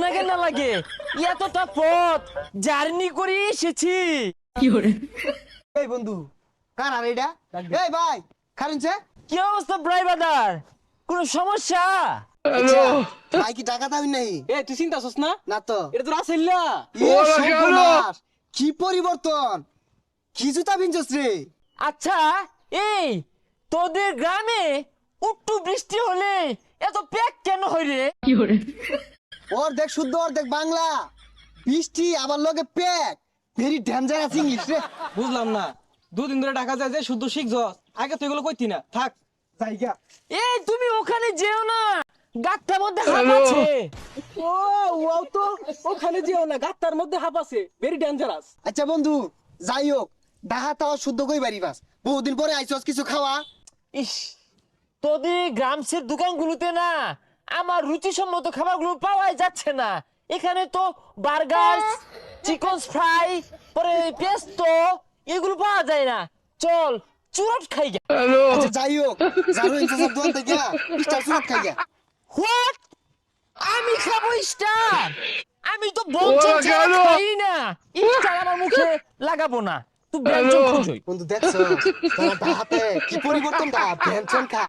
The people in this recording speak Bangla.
না কেন লাগে এতটা পথ জার্নি করে এসেছি। এই বন্ধু কার আর এটা এই ভাই খারুনছে কি অবস্থা ড্রাইভার, কোনো সমস্যা? ভাই কি টাকা দাবি নাই এ তুই চিন্তা করছিস না? না তো এটা তো রাসেল্লা। এ সর্বনাশ, কি পরিবর্তন, কি জুতা পিনছস রে? আচ্ছা এই তোদের গ্রামে একটু বৃষ্টি হলে এত প্যাক কেন হয় রে? অর্ধেক শুদ্ধ অর্ধেক বাংলা, বৃষ্টি আবার লগে প্যাক, ভেরি ডেঞ্জারাস ইংলিশ রে। বুঝলাম না, দুদিন ধরে ঢাকা যায় যে শুদ্ধ শিখছস, আগে তো এগুলো কইতি না। থাক জায়গা এই তুমি ওখানে যেও না, গাছটার মধ্যে হাত আছে। ও ওয়াও, তো ওখানে যেও না, গাত্তার মধ্যে হাঁপ আছে, ভেরি ডেঞ্জারাস। আচ্ছা বন্ধু যাই হোক, ডাহা তাও শুদ্ধ কই বাড়ি বাস, বহুদিন পরে আইছস, কিছু খাওয়া। ইস, তোদের গ্রামসের দোকানগুলোতে না আমার রুচিসম্মত খাবারগুলো পাওয়াই যাচ্ছে না। এখানে তো বার্গার, চিকেন ফ্রাই, পরে পেস্তো এগুলো পাওয়া যায় না। চল চুরট খাই গে। আচ্ছা যাই হোক, জারু ইনসাসব দোয়ান থেকে স্টার সুরত খাই গা। হোয়াট? আমি খাবো স্টার? আমি তো বঞ্চন ছাড়া খাই না, স্টার আমার মুখে লাগাবো না। তুই ব্যঞ্জন খুঁজই। বন্ধু দেখছো তারা ডাহাতে কি পরিবর্তন, ডা ভ্যানচন খা।